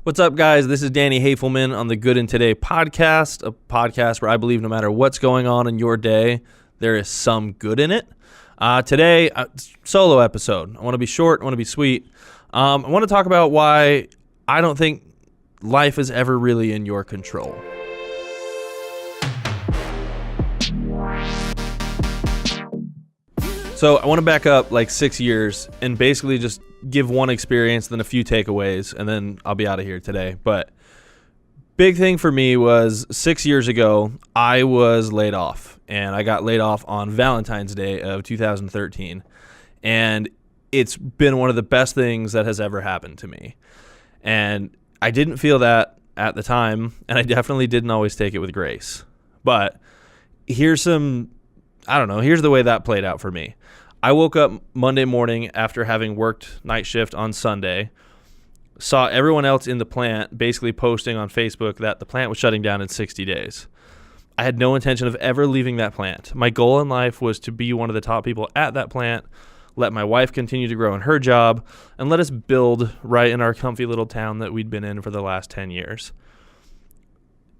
What's up, guys? This is Danny Hafelman on the Good in Today podcast, a podcast where I believe no matter what's going on in your day, there is some good in it. Today, solo episode. I want to be short. I want to be sweet. I want to talk about why I don't think life is ever really in your control. So I want to back up like 6 years and basically just give one experience, then a few takeaways, and then I'll be out of here today. But big thing for me was 6 years ago, I was laid off, and I got laid off on Valentine's Day of 2013. And it's been one of the best things that has ever happened to me. And I didn't feel that at the time, and I definitely didn't always take it with grace. But here's the way that played out for me. I woke up Monday morning after having worked night shift on Sunday, saw everyone else in the plant basically posting on Facebook that the plant was shutting down in 60 days. I had no intention of ever leaving that plant. My goal in life was to be one of the top people at that plant, let my wife continue to grow in her job, and let us build right in our comfy little town that we'd been in for the last 10 years.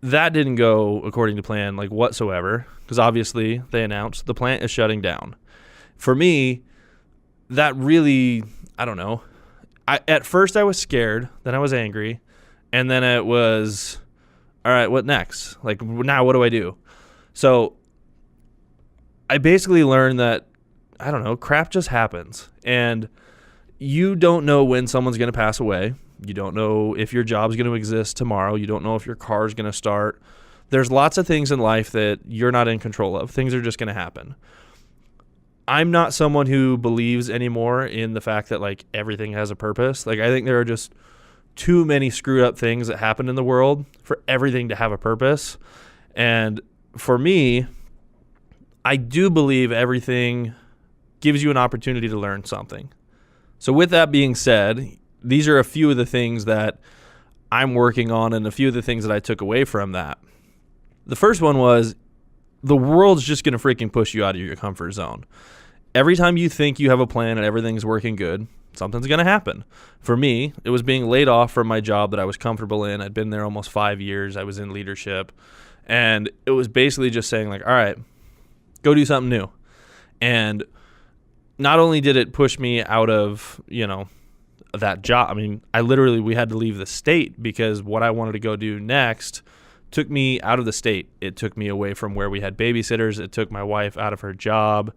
That didn't go according to plan whatsoever, because obviously they announced the plant is shutting down. For me, that really, at first I was scared, then I was angry, and then it was, all right, what next? Now what do I do? So I basically learned that, crap just happens. And you don't know when someone's going to pass away. You don't know if your job's going to exist tomorrow. You don't know if your car's going to start. There's lots of things in life that you're not in control of. Things are just going to happen. I'm not someone who believes anymore in the fact that everything has a purpose. I think there are just too many screwed up things that happen in the world for everything to have a purpose. And for me, I do believe everything gives you an opportunity to learn something. So with that being said, these are a few of the things that I'm working on and a few of the things that I took away from that. The first one was the world's just going to freaking push you out of your comfort zone. Every time you think you have a plan and everything's working good, something's going to happen. For me, it was being laid off from my job that I was comfortable in. I'd been there almost 5 years. I was in leadership. And it was basically just saying all right, go do something new. And not only did it push me out of, that job. We had to leave the state because what I wanted to go do next took me out of the state. It took me away from where we had babysitters. It took my wife out of her job.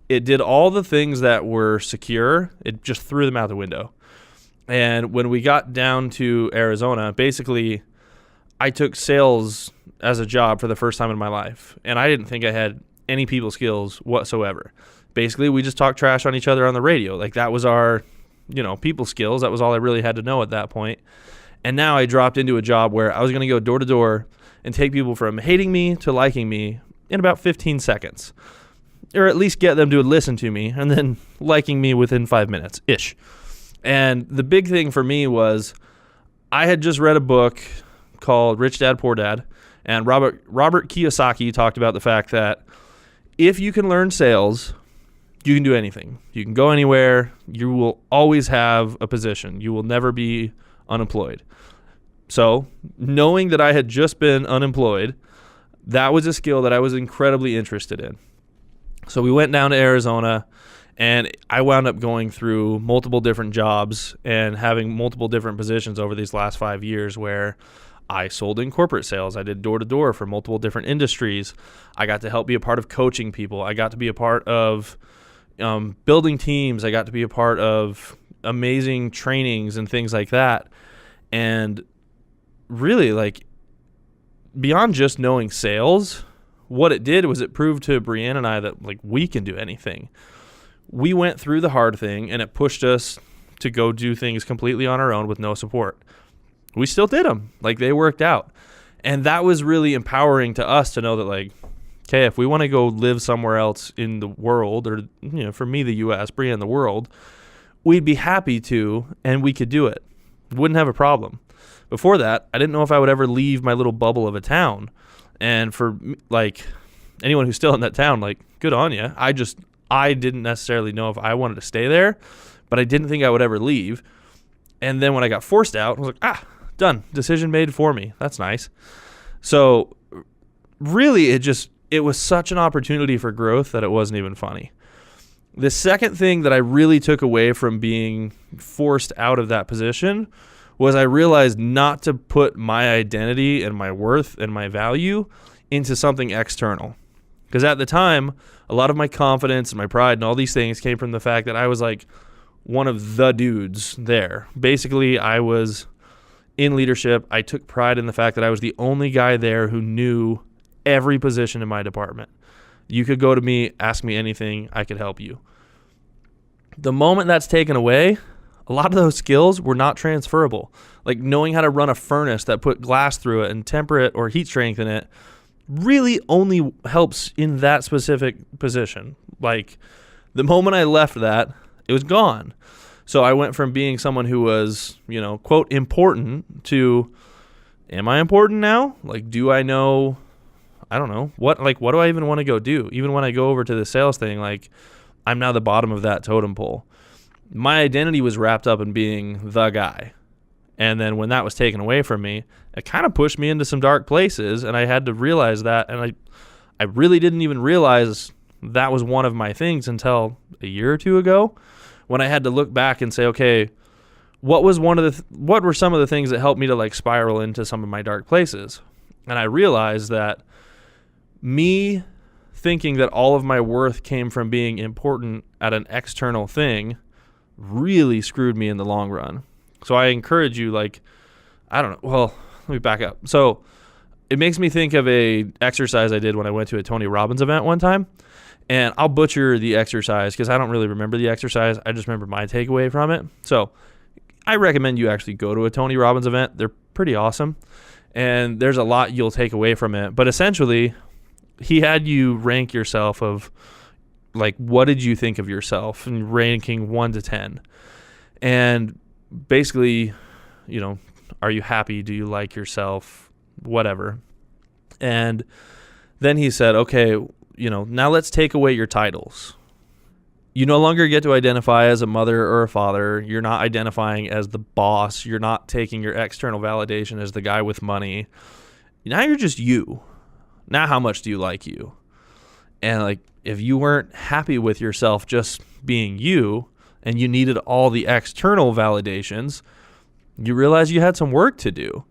It did all the things that were secure. It just threw them out the window. And when we got down to Arizona, basically I took sales as a job for the first time in my life. And I didn't think I had any people skills whatsoever. Basically, we just talked trash on each other on the radio. That was our, people skills. That was all I really had to know at that point. And now I dropped into a job where I was going to go door to door and take people from hating me to liking me in about 15 seconds. Or at least get them to listen to me and then liking me within 5 minutes-ish. And the big thing for me was I had just read a book called Rich Dad, Poor Dad. And Robert Kiyosaki talked about the fact that if you can learn sales, you can do anything. You can go anywhere. You will always have a position. You will never be unemployed. So knowing that I had just been unemployed, that was a skill that I was incredibly interested in. So we went down to Arizona, and I wound up going through multiple different jobs and having multiple different positions over these last 5 years where I sold in corporate sales. I did door-to-door for multiple different industries. I got to help be a part of coaching people. I got to be a part of building teams. I got to be a part of amazing trainings and things like that. And really, beyond just knowing sales, what it did was it proved to Brianne and I that we can do anything. We went through the hard thing, and it pushed us to go do things completely on our own with no support. We still did them. They worked out. And that was really empowering to us to know that okay, if we want to go live somewhere else in the world, or for me the US, Brianne the world, we'd be happy to, and we could do it. Wouldn't have a problem. Before that, I didn't know if I would ever leave my little bubble of a town. And for anyone who's still in that town, good on you. I didn't necessarily know if I wanted to stay there, but I didn't think I would ever leave. And then when I got forced out, I was like, Done. Decision made for me. That's nice. So really, it was such an opportunity for growth that it wasn't even funny. The second thing that I really took away from being forced out of that position was I realized not to put my identity and my worth and my value into something external. Because at the time, a lot of my confidence and my pride and all these things came from the fact that I was like one of the dudes there. Basically, I was in leadership. I took pride in the fact that I was the only guy there who knew every position in my department. You could go to me, ask me anything, I could help you. The moment that's taken away, a lot of those skills were not transferable. Like knowing how to run a furnace that put glass through it and temper it or heat strengthen it really only helps in that specific position. Like the moment I left that, it was gone. So I went from being someone who was, quote, important to, am I important now? Like, do I know, I don't know, what do I even want to go do? Even when I go over to the sales thing, like I'm now the bottom of that totem pole. My identity was wrapped up in being the guy. And then when that was taken away from me, it kind of pushed me into some dark places, and I had to realize that. And I really didn't even realize that was one of my things until a year or two ago, when I had to look back and say, okay, what were some of the things that helped me to like spiral into some of my dark places? And I realized that me thinking that all of my worth came from being important at an external thing really screwed me in the long run. So I encourage you, like, I don't know. Well, let me back up. So it makes me think of a exercise I did when I went to a Tony Robbins event one time. And I'll butcher the exercise because I don't really remember the exercise. I just remember my takeaway from it. So I recommend you actually go to a Tony Robbins event. They're pretty awesome. And there's a lot you'll take away from it. But essentially, he had you rank yourself of, like, what did you think of yourself? And ranking 1 to 10. And basically, are you happy? Do you like yourself? Whatever. And then he said, okay, now let's take away your titles. You no longer get to identify as a mother or a father. You're not identifying as the boss. You're not taking your external validation as the guy with money. Now you're just you. Now how much do you like you? And like, if you weren't happy with yourself just being you and you needed all the external validations, you realize you had some work to do.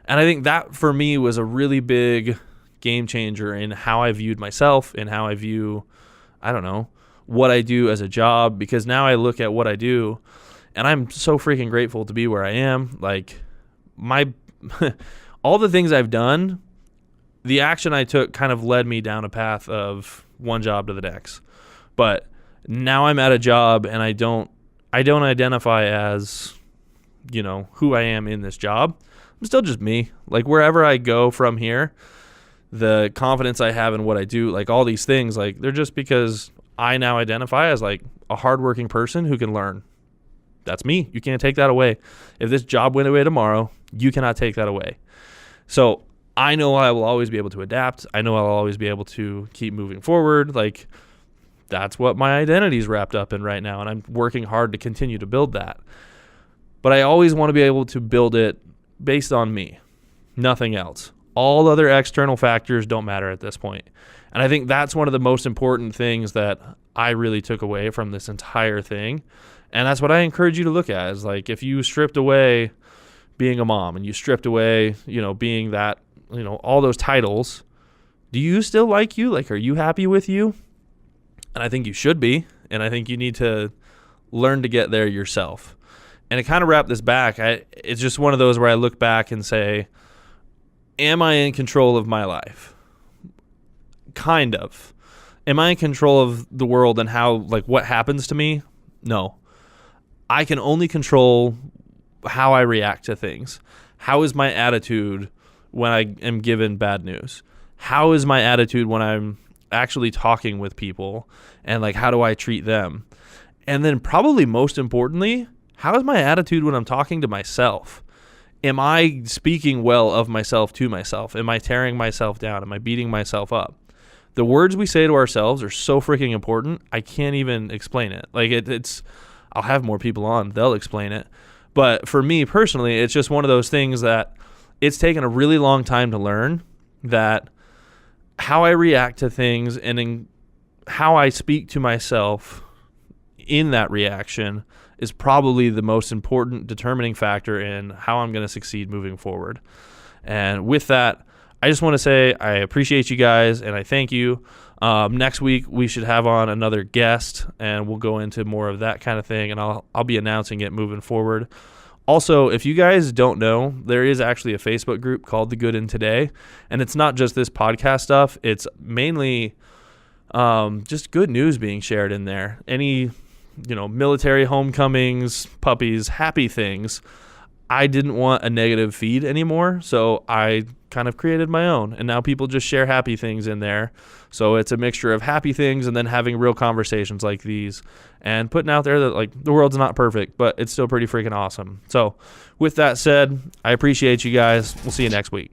And I think that for me was a really big game changer in how I viewed myself and how I view, what I do as a job, because now I look at what I do and I'm so freaking grateful to be where I am. Like all the things I've done, the action I took kind of led me down a path of one job to the next. But now I'm at a job and I don't identify as, who I am in this job. I'm still just me. Like wherever I go from here, the confidence I have in what I do, like all these things, like they're just because I now identify as like a hardworking person who can learn. That's me. You can't take that away. If this job went away tomorrow, you cannot take that away. So I know I will always be able to adapt. I know I'll always be able to keep moving forward. Like that's what my identity is wrapped up in right now. And I'm working hard to continue to build that. But I always want to be able to build it based on me, nothing else. All other external factors don't matter at this point. And I think that's one of the most important things that I really took away from this entire thing. And that's what I encourage you to look at is like, if you stripped away being a mom and you stripped away, being that, all those titles, do you still like you? Like, are you happy with you? And I think you should be. And I think you need to learn to get there yourself. And to kind of wrap this back, it's just one of those where I look back and say, am I in control of my life? Kind of. Am I in control of the world and how, like, what happens to me? No. I can only control how I react to things. How is my attitude when I am given bad news? How is my attitude when I'm actually talking with people? And, like, how do I treat them? And then probably most importantly, how is my attitude when I'm talking to myself? Am I speaking well of myself to myself? Am I tearing myself down? Am I beating myself up? The words we say to ourselves are so freaking important. I can't even explain it. Like it's, I'll have more people on. They'll explain it. But for me personally, it's just one of those things that it's taken a really long time to learn that how I react to things and in how I speak to myself in that reaction is probably the most important determining factor in how I'm going to succeed moving forward. And with that, I just want to say I appreciate you guys and I thank you. Next week we should have on another guest and we'll go into more of that kind of thing, and I'll be announcing it moving forward. Also, if you guys don't know, there is actually a Facebook group called The Good in Today, and it's not just this podcast stuff. It's mainly just good news being shared in there. Any, military homecomings, puppies, happy things. I didn't want a negative feed anymore, so I kind of created my own, and now people just share happy things in there. So it's a mixture of happy things and then having real conversations like these and putting out there that, like, the world's not perfect, but it's still pretty freaking awesome. So with that said, I appreciate you guys. We'll see you next week.